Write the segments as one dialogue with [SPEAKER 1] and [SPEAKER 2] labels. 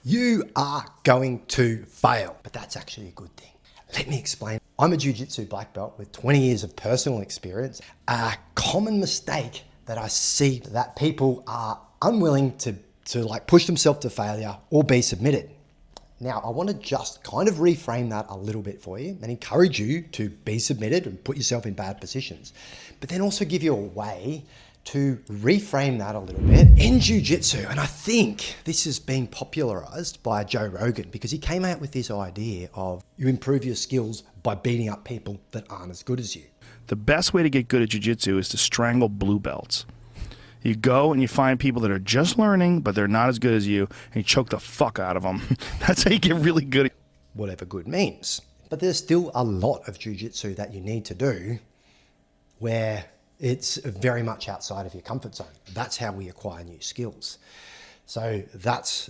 [SPEAKER 1] You are going to fail, but that's actually a good thing. Let me explain. I'm a jiu-jitsu black belt with 20 years of personal experience. A common mistake that I see that people are unwilling to like push themselves to failure or be submitted. Now, I want to just kind of reframe that a little bit for you and encourage you to be submitted and put yourself in bad positions, but then also give you a way to reframe that a little bit in jiu-jitsu. And I think this is being popularized by Joe Rogan because he came out with this idea of you improve your skills by beating up people that aren't as good as you.
[SPEAKER 2] The best way to get good at jiu-jitsu is to strangle blue belts. You go and you find people that are just learning, but they're not as good as you, and you choke the fuck out of them. That's how you get really good at
[SPEAKER 1] whatever good means. But there's still a lot of jiu-jitsu that you need to do where it's very much outside of your comfort zone. That's how we acquire new skills. So that's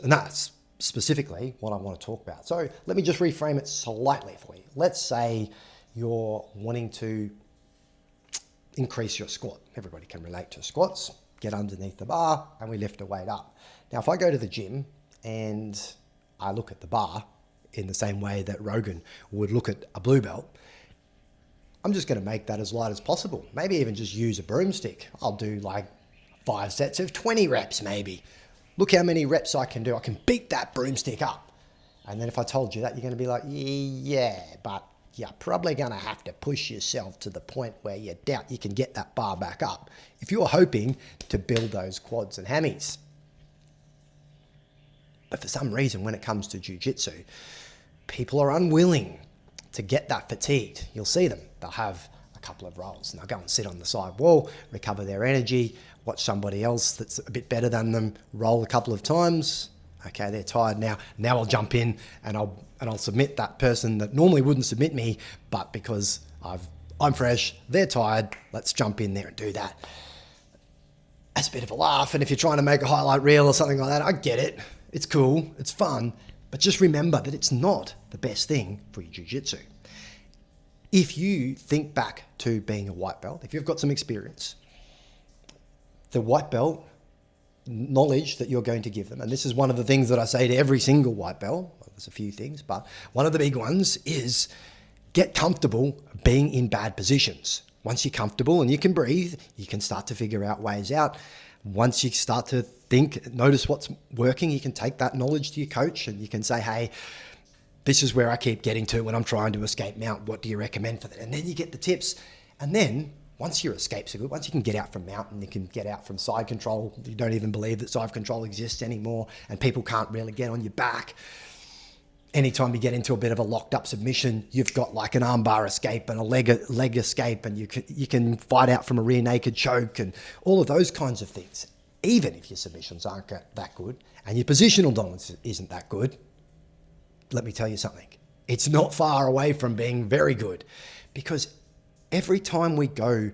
[SPEAKER 1] specifically what I want to talk about. So let me just reframe it slightly for you. Let's say you're wanting to increase your squat. Everybody can relate to squats. Get underneath the bar and we lift a weight up. Now, if I go to the gym and I look at the bar in the same way that Rogan would look at a blue belt, I'm just going to make that as light as possible. Maybe even just use a broomstick. I'll do like 5 sets of 20 reps maybe. Look how many reps I can do. I can beat that broomstick up. And then if I told you that, you're going to be like, yeah, but you're probably going to have to push yourself to the point where you doubt you can get that bar back up if you're hoping to build those quads and hammies. But for some reason, when it comes to jiu-jitsu, people are unwilling to get that fatigued. You'll see them. They'll have a couple of rolls and they'll go and sit on the side wall, recover their energy, watch somebody else that's a bit better than them roll a couple of times. Okay, they're tired now. Now I'll jump in and I'll submit that person that normally wouldn't submit me, but because I'm fresh, they're tired, let's jump in there and do that. That's a bit of a laugh, and if you're trying to make a highlight reel or something like that, I get it. It's cool, it's fun, but just remember that it's not the best thing for your jiu-jitsu. If you think back to being a white belt, if you've got some experience, the white belt knowledge that you're going to give them, and this is one of the things that I say to every single white belt, well, there's a few things, but one of the big ones is get comfortable being in bad positions. Once you're comfortable and you can breathe, you can start to figure out ways out. Once you start to think, notice what's working, you can take that knowledge to your coach and you can say, hey, this is where I keep getting to when I'm trying to escape mount. What do you recommend for that? And then you get the tips. And then once your escapes are good, once you can get out from mount and you can get out from side control, you don't even believe that side control exists anymore and people can't really get on your back. Anytime you get into a bit of a locked up submission, you've got like an armbar escape and a leg escape, and you can fight out from a rear naked choke and all of those kinds of things. Even if your submissions aren't that good and your positional dominance isn't that good, let me tell you something. It's not far away from being very good, because every time we try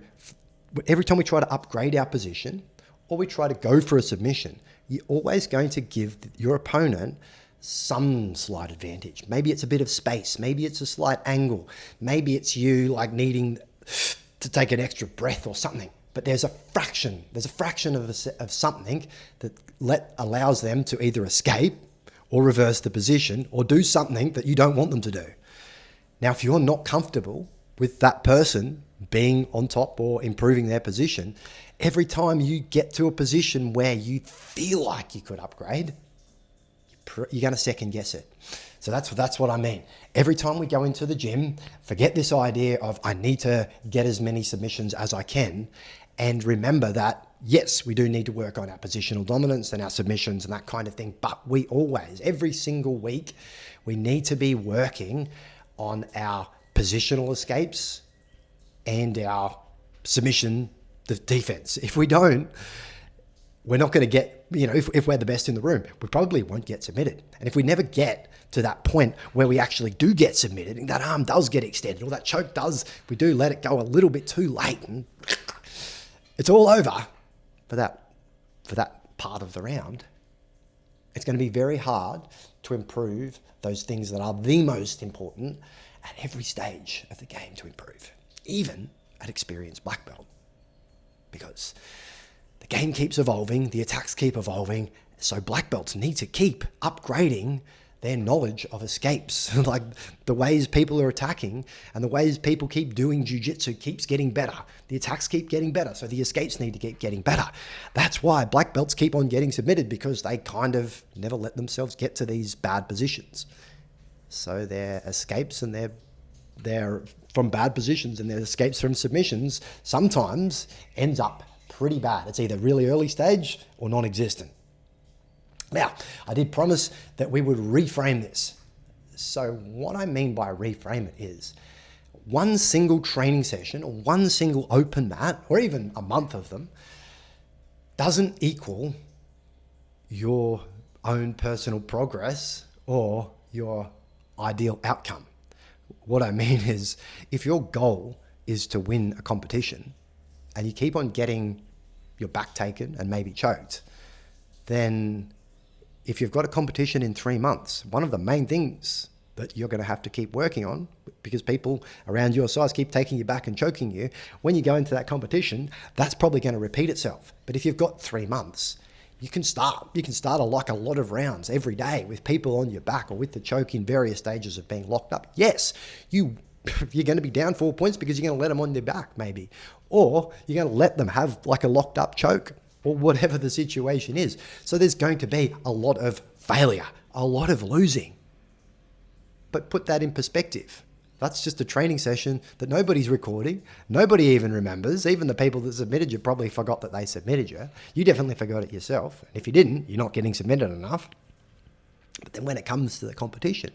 [SPEAKER 1] to upgrade our position or we try to go for a submission, you're always going to give your opponent some slight advantage. Maybe it's a bit of space. Maybe it's a slight angle. Maybe it's you like needing to take an extra breath or something. But there's a fraction of something that allows them to either escape or reverse the position or do something that you don't want them to do. Now, if you're not comfortable with that person being on top or improving their position, every time you get to a position where you feel like you could upgrade, you're going to second guess it. So that's what I mean. Every time we go into the gym, forget this idea of I need to get as many submissions as I can, and remember that, yes, we do need to work on our positional dominance and our submissions and that kind of thing, but we always, every single week, we need to be working on our positional escapes and our submission defense. If we don't, we're not going to get, if we're the best in the room, we probably won't get submitted. And if we never get to that point where we actually do get submitted and that arm does get extended or that choke does, we do let it go a little bit too late and it's all over for that part of the round, it's going to be very hard to improve those things that are the most important at every stage of the game to improve, even at experienced black belt, because the game keeps evolving, the attacks keep evolving, So black belts need to keep upgrading their knowledge of escapes, like the ways people are attacking and the ways people keep doing jiu-jitsu keeps getting better. The attacks keep getting better, so the escapes need to keep getting better. That's why black belts keep on getting submitted, because they kind of never let themselves get to these bad positions. So their escapes and their from bad positions and their escapes from submissions sometimes ends up pretty bad. It's either really early stage or non-existent. Now, I did promise that we would reframe this. So what I mean by reframe it is one single training session or one single open mat, or even a month of them, doesn't equal your own personal progress or your ideal outcome. What I mean is, if your goal is to win a competition and you keep on getting your back taken and maybe choked, then if you've got a competition in 3 months, one of the main things that you're going to have to keep working on, because people around your size keep taking you back and choking you, when you go into that competition, that's probably going to repeat itself. But if you've got 3 months, you can start a lot of rounds every day with people on your back or with the choke in various stages of being locked up. Yes, you're going to be down 4 points because you're going to let them on their back maybe, or you're going to let them have like a locked up choke, or whatever the situation is. So there's going to be a lot of failure, a lot of losing. But put that in perspective. That's just a training session that nobody's recording. Nobody even remembers. Even the people that submitted you probably forgot that they submitted you. You definitely forgot it yourself. And if you didn't, you're not getting submitted enough. But then when it comes to the competition,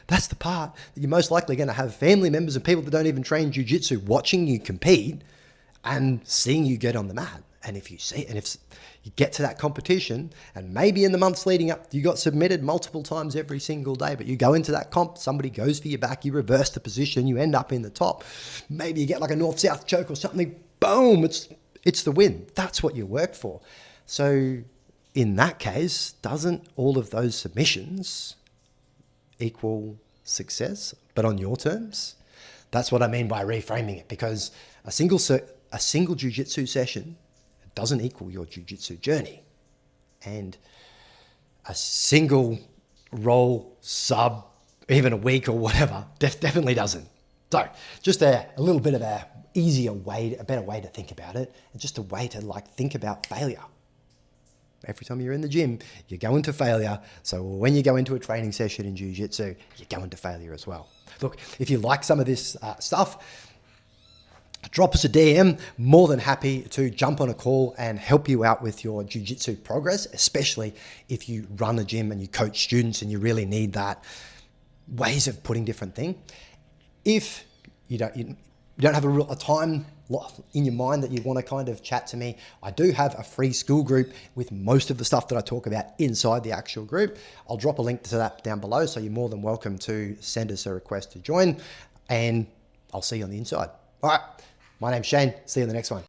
[SPEAKER 1] that's the part that you're most likely going to have family members and people that don't even train jiu-jitsu watching you compete and seeing you get on the mat. And if you get to that competition, and maybe in the months leading up, you got submitted multiple times every single day, but you go into that comp, somebody goes for your back, you reverse the position, you end up in the top. Maybe you get like a north-south choke or something, boom, it's the win. That's what you worked for. So in that case, doesn't all of those submissions equal success, but on your terms? That's what I mean by reframing it, because a single jiu-jitsu session doesn't equal your jiu-jitsu journey. And a single roll, sub, even a week or whatever, definitely doesn't. So just a little bit of a better way to think about it, and just a way to think about failure. Every time you're in the gym, you go into failure. So when you go into a training session in jiu-jitsu, you go into failure as well. Look, if you like some of this stuff, drop us a DM. More than happy to jump on a call and help you out with your jiu-jitsu progress, especially if you run a gym and you coach students and you really need that ways of putting different things. If you don't have a time in your mind that you want to kind of chat to me, I do have a free school group with most of the stuff that I talk about inside the actual group. I'll drop a link to that down below, so you're more than welcome to send us a request to join, and I'll see you on the inside. All right, my name's Shane. See you in the next one.